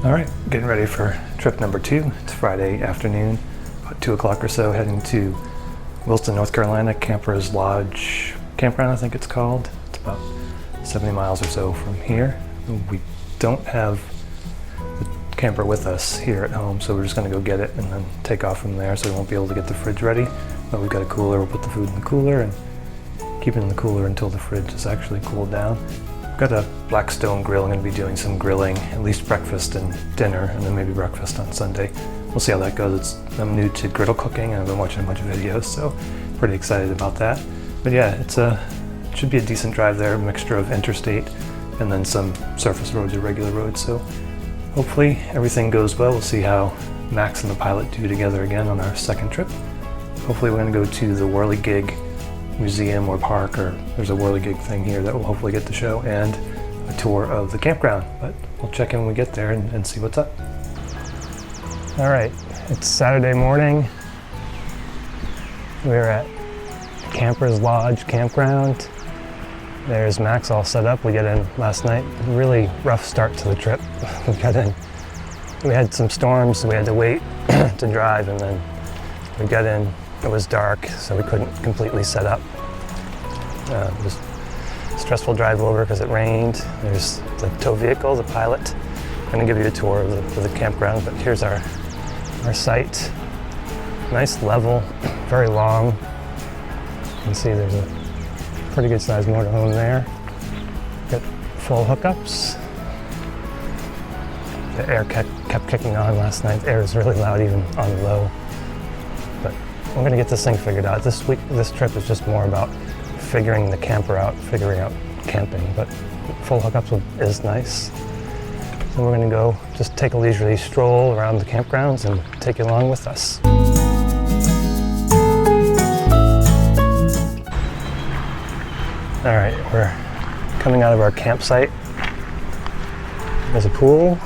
All right, getting ready for trip number 2. It's Friday afternoon, about 2 o'clock or so, heading to Wilson, North Carolina, Kampers Lodge Campground, I think it's called. It's about 70 miles or so from here. We don't have the camper with us here at home, so we're just gonna go get it and then take off from there, so we won't be able to get the fridge ready. But we've got a cooler, we'll put the food in the cooler and keep it in the cooler until the fridge is actually cooled down. Got a black stone grill. I'm going to be doing some grilling, at least breakfast and dinner, and then maybe breakfast on Sunday. We'll see how that goes. I'm new to griddle cooking and I've been watching a bunch of videos, so pretty excited about that. But yeah, it should be a decent drive there, a mixture of interstate and then some surface roads or regular roads. So hopefully everything goes well. We'll see how Max and the pilot do together again on our second trip. Hopefully we're going to go to the Whirligig museum or park, or there's a whirligig thing here that we'll hopefully get to show, and a tour of the campground. But we'll check in when we get there and see what's up. All right, it's Saturday morning. We're at Kampers Lodge Campground. There's Max all set up. We got in last night. Really rough start to the trip. We got in. We had some storms, so we had to wait to drive, and then we got in. It was dark, so we couldn't completely set up. It was a stressful drive over because it rained. There's the tow vehicle, the pilot. I'm going to give you a tour of the campground, but here's our site. Nice level, very long. You can see there's a pretty good sized motorhome there. Got full hookups. The air kept kicking on last night. The air was really loud even on the low. But we're going to get this thing figured out. This trip is just more about figuring the camper out, figuring out camping, but full hookups is nice. So we're going to go just take a leisurely stroll around the campgrounds and take you along with us. All right, we're coming out of our campsite. There's a pool.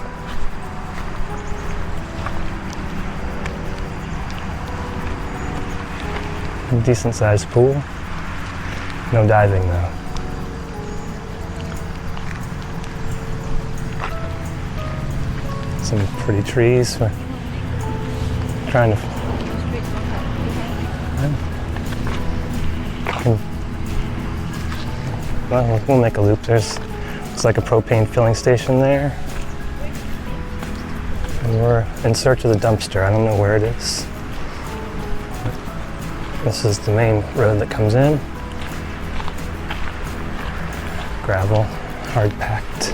Decent sized pool. No diving though. Some pretty trees. We're trying to. Well, we'll make a loop. It's like a propane filling station there. And we're in search of the dumpster. I don't know where it is. This is the main road that comes in. Gravel, hard packed.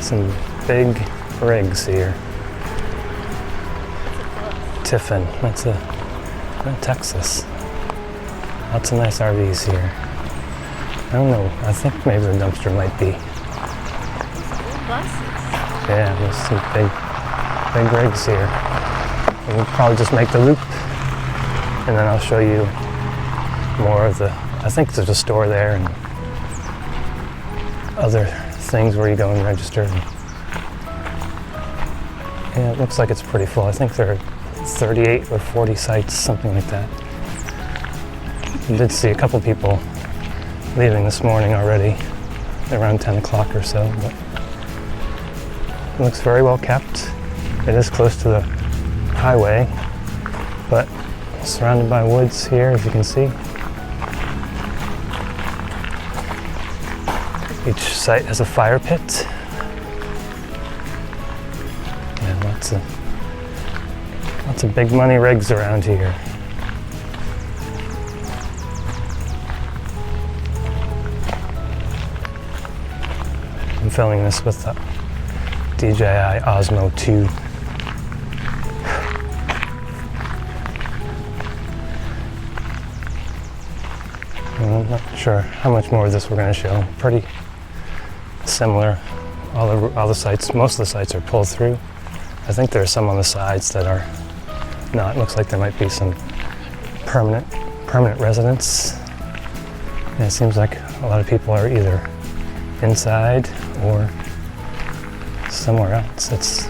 Some big rigs here. Tiffin, that's Texas. Lots of nice RVs here. I don't know, I think maybe the dumpster might be. Yeah, there's some big rigs here. And we'll probably just make the loop, and then I'll show you more of I think there's a store there and other things where you go and register. Yeah, it looks like it's pretty full. I think there are 38 or 40 sites, something like that. I did see a couple people leaving this morning already, around 10 o'clock or so, but it looks very well kept. It is close to the highway, but surrounded by woods here, as you can see. Each site has a fire pit. And lots of big money rigs around here. I'm filming this with the DJI Osmo 2. I'm not sure how much more of this we're going to show. Pretty similar. All the sites, most of the sites are pulled through. I think there are some on the sides that are not. It looks like there might be some permanent residents. And it seems like a lot of people are either inside or somewhere else. It's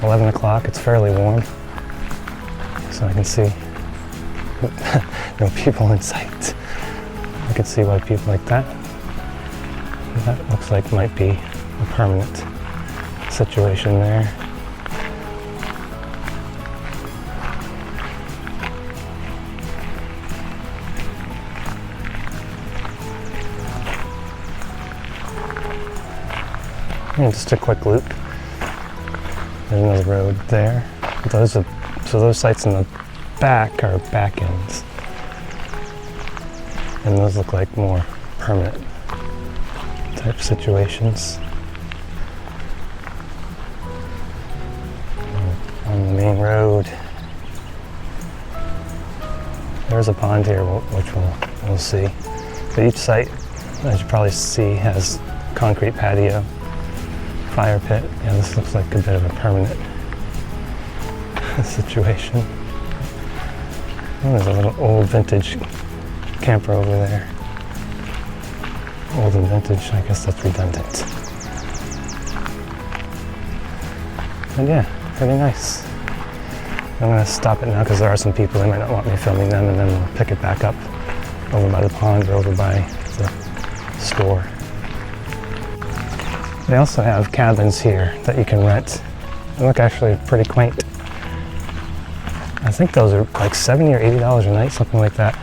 11 o'clock, it's fairly warm. So I can see no people in sight. I could see why people like that. That looks like might be a permanent situation there. And just a quick loop. There's another road there. So those sites in the back are back ends. And those look like more permanent type situations. On the main road, there's a pond here, which we'll see. But each site, as you probably see, has concrete patio, fire pit. Yeah, this looks like a bit of a permanent situation. Oh, there's a little old vintage camper over there. Old and vintage, I guess that's redundant. And yeah, pretty nice. I'm gonna stop it now because there are some people, they might not want me filming them, and then we'll pick it back up over by the pond or over by the store. They also have cabins here that you can rent. They look actually pretty quaint. I think those are like $70 or $80 a night, something like that.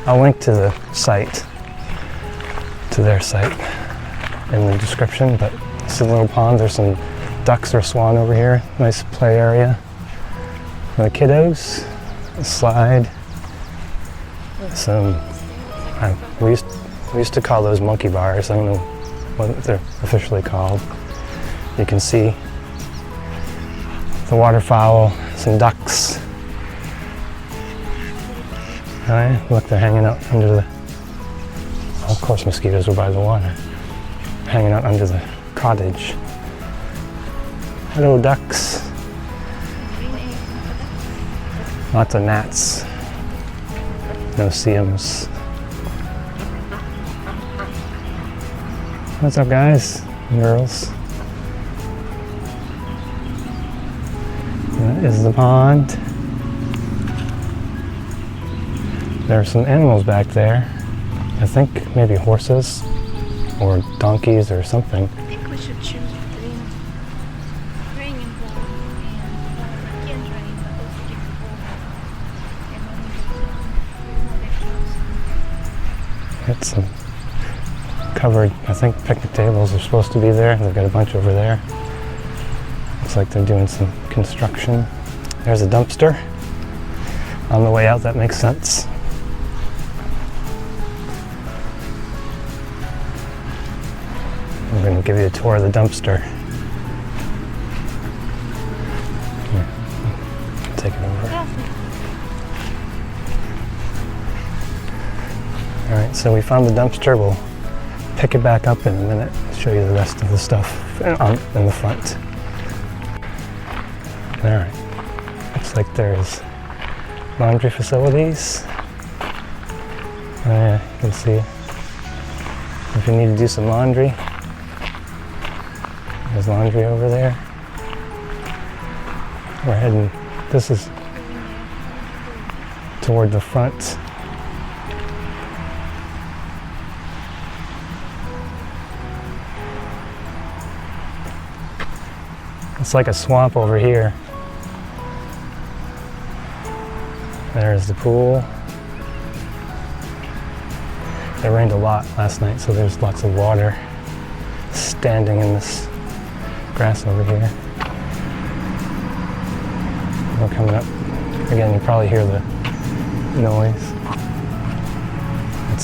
I'll link to the site, to their site in the description, but it's a little pond. There's some ducks or swan over here. Nice play area for the kiddos. A slide. We used to call those monkey bars. I don't know what they're officially called. You can see the waterfowl, some ducks. Oh yeah, look, they're hanging out under the, of course mosquitoes were by the water. Hanging out under the cottage. Hello ducks. Lots of gnats. No seams. What's up guys and girls? That is the pond. There are some animals back there. I think maybe horses or donkeys or something. I think we should choose between rain and warm and can't rain, but also give the warm. And It's covered, I think picnic tables are supposed to be there. They've got a bunch over there. Looks like they're doing some construction. There's a dumpster. On the way out, that makes sense. I'm going to give you a tour of the dumpster. Here, take it over. Alright, so we found the dumpster. We'll pick it back up in a minute and show you the rest of the stuff in the front. Alright, looks like there's laundry facilities. Yeah, you can see if you need to do some laundry. There's laundry over there. We're heading, this is toward the front. It's like a swamp over here. There's the pool. It rained a lot last night, so there's lots of water standing in this grass over here. We're coming up. Again, you probably hear the noise.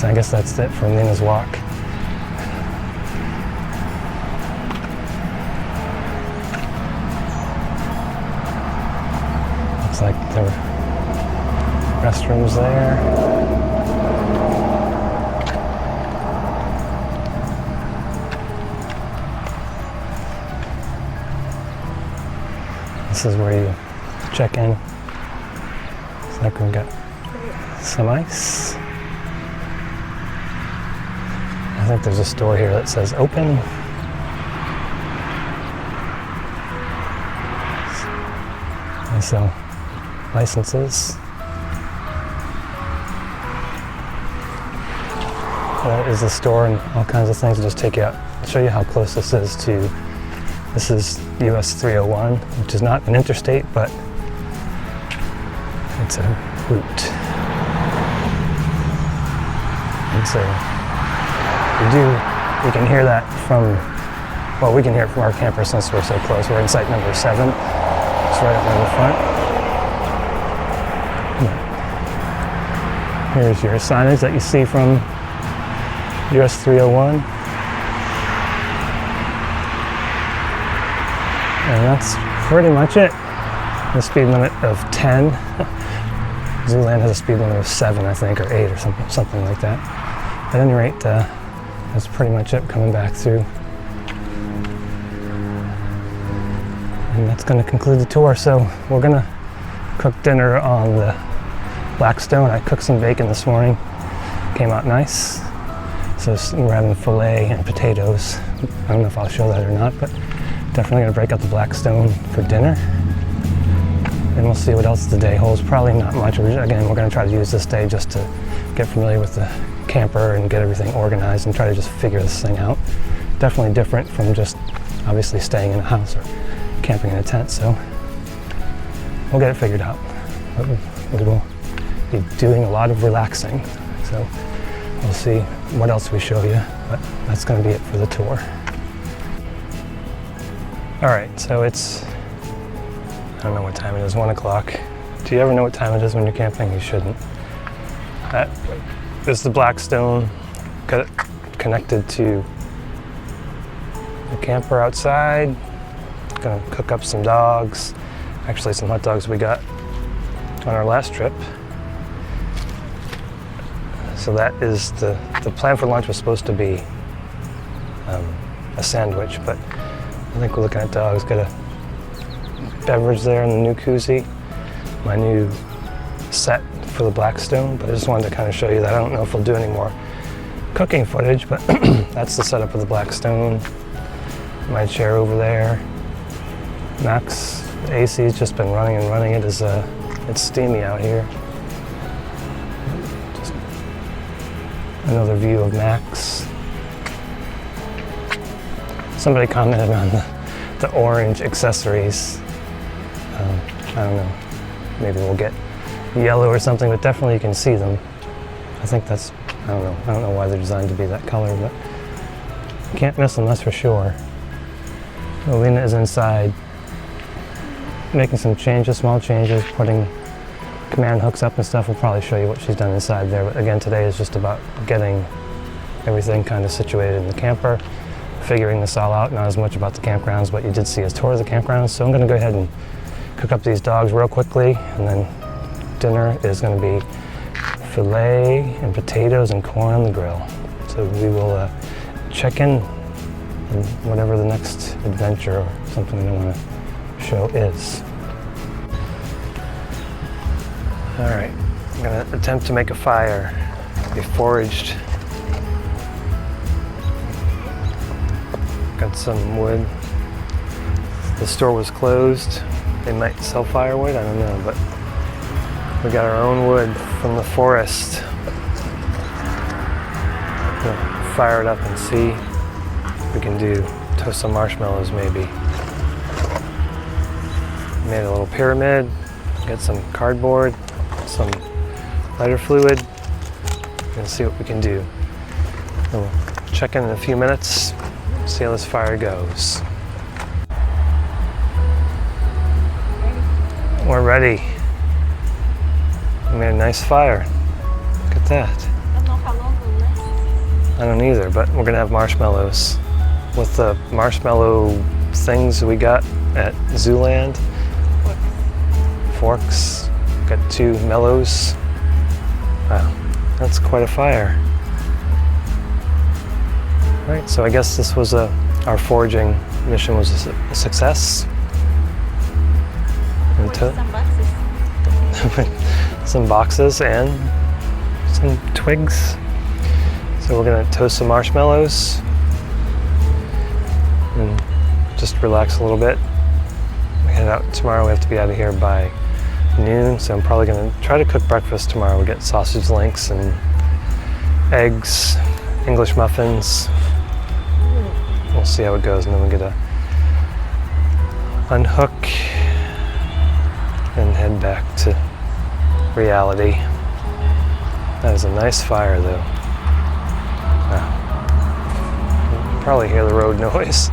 I guess that's it for Nina's walk. Looks like there were restrooms there. This is where you check in. Looks like we've got some ice. I think there's a store here that says open. They sell licenses. that is the store and all kinds of things. I'll just take you out, show you how close this is to, this is US 301, which is not an interstate, but it's a route. And so we can hear that from, well, we can hear it from our camper since we're so close. We're in site number 7. It's right up in the front. Here's your signage that you see from US 301. And that's pretty much it. The speed limit of 10. Zooland has a speed limit of 7, I think, or 8 or something like that. At any rate, that's pretty much it coming back through. And that's going to conclude the tour. So we're going to cook dinner on the Blackstone. I cooked some bacon this morning. Came out nice. So we're having filet and potatoes. I don't know if I'll show that or not, but definitely going to break out the Blackstone for dinner. And we'll see what else the day holds. Probably not much. Again, we're going to try to use this day just to get familiar with the camper and get everything organized and try to just figure this thing out. Definitely different from just obviously staying in a house or camping in a tent. So we'll get it figured out. We will be doing a lot of relaxing. So we'll see what else we show you, but that's going to be it for the tour. All right, so it's, I don't know what time it is, 1 o'clock. Do you ever know what time it is when you're camping? You shouldn't. This is the Blackstone, got it connected to the camper outside. Gonna cook up some dogs, actually some hot dogs we got on our last trip. So that is the plan for lunch was supposed to be a sandwich, but I think we're looking at dogs. Got a beverage there in the new koozie, my new set for the Blackstone, but I just wanted to kind of show you that. I don't know if we'll do any more cooking footage, but that's the setup of the Blackstone. My chair over there. Max, the AC's just been running and running. It's steamy out here. Just another view of Max. Somebody commented on the orange accessories. I don't know, maybe we'll get yellow or something, but definitely you can see them. I think that's, I don't know why they're designed to be that color, but you can't miss them, that's for sure. Alina is inside making some changes, small changes, putting command hooks up and stuff. We'll probably show you what she's done inside there, but again, today is just about getting everything kind of situated in the camper, figuring this all out. Not as much about the campgrounds, but you did see a tour of the campgrounds, so I'm going to go ahead and cook up these dogs real quickly, and then dinner is going to be filet and potatoes and corn on the grill. So we will check in on whatever the next adventure or something I want to show is. All right, I'm going to attempt to make a fire. We foraged. Got some wood. The store was closed. They might sell firewood, I don't know, but we got our own wood from the forest. We'll fire it up and see what we can do. Toast some marshmallows maybe. Made a little pyramid, get some cardboard, some lighter fluid, and see what we can do. And we'll check in a few minutes, see how this fire goes. We're ready. We made a nice fire. Look at that. I don't know how long it will last. I don't either, but we're gonna have marshmallows. With the marshmallow things we got at Zooland. Forks. Got 2 mellows. Wow, that's quite a fire. All right, so I guess this was our foraging mission was a success. And Some boxes. some boxes and some twigs. So we're gonna toast some marshmallows and just relax a little bit. We head out tomorrow. We have to be out of here by noon, so I'm probably gonna try to cook breakfast tomorrow. We get sausage links and eggs English muffins. We'll see how it goes, and then we get to unhook and head back to reality. That is a nice fire, though. Wow. You can probably hear the road noise.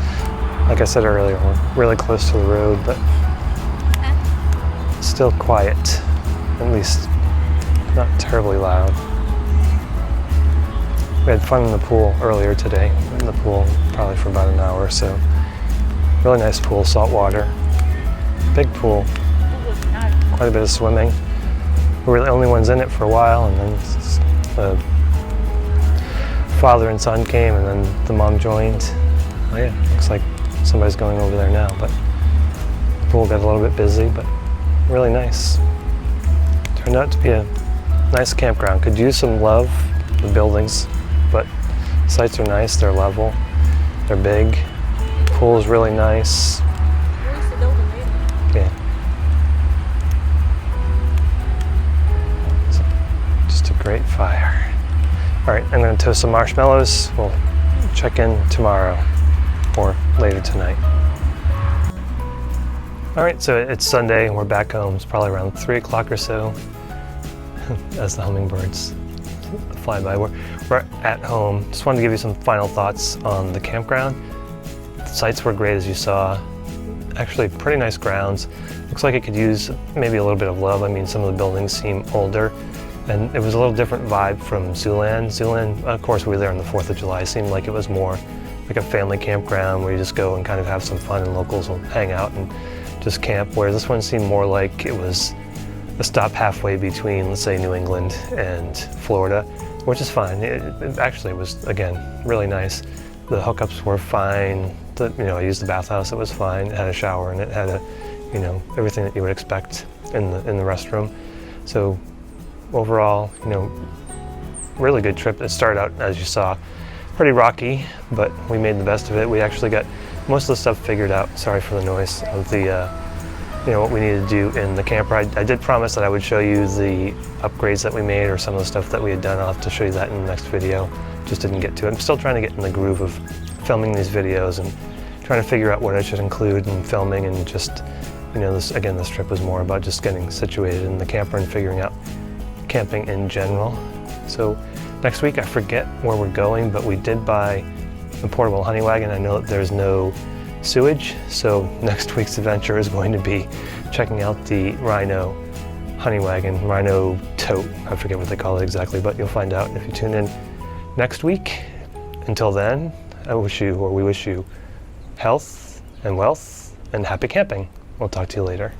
Like I said earlier, we're really close to the road, but still quiet. At least not terribly loud. We had fun in the pool earlier today. We were in the pool probably for about an hour or so. Really nice pool, salt water. Big pool. Quite a bit of swimming. We were the only ones in it for a while, and then the father and son came, and then the mom joined. Oh yeah, looks like somebody's going over there now, but the pool got a little bit busy, but really nice. Turned out to be a nice campground. Could use some love, the buildings, but sites are nice, they're level, they're big. Pool is really nice. Yeah. Just a great fire. All right, I'm gonna toast some marshmallows. We'll check in tomorrow or later tonight. All right, so it's Sunday and we're back home. It's probably around 3 o'clock or so as the hummingbirds fly by. We're at home. Just wanted to give you some final thoughts on the campground. The sites were great, as you saw. Actually, pretty nice grounds. Looks like it could use maybe a little bit of love. I mean, some of the buildings seem older, and it was a little different vibe from Zooland. Zooland, of course, we were there on the 4th of July. It seemed like it was more like a family campground where you just go and kind of have some fun and locals will hang out and just camp, where this one seemed more like it was a stop halfway between, let's say, New England and Florida, which is fine. It actually was, again, really nice. The hookups were fine. I used the bathhouse, it was fine. It had a shower and it had everything that you would expect in the restroom. So overall, really good trip. It started out, as you saw, pretty rocky, but we made the best of it. We actually got most of the stuff figured out. Sorry for the noise of the, what we needed to do in the camper. I did promise that I would show you the upgrades that we made or some of the stuff that we had done. I'll have to show you that in the next video. Just didn't get to it. I'm still trying to get in the groove of filming these videos and trying to figure out what I should include in filming, and just, this trip was more about just getting situated in the camper and figuring out camping in general. So next week, I forget where we're going, but we did buy a portable honey wagon. I know that there's no sewage, so next week's adventure is going to be checking out the Rhino honey wagon, Rhino tote. I forget what they call it exactly, but you'll find out if you tune in next week. Until then, we wish you health and wealth and happy camping. We'll talk to you later.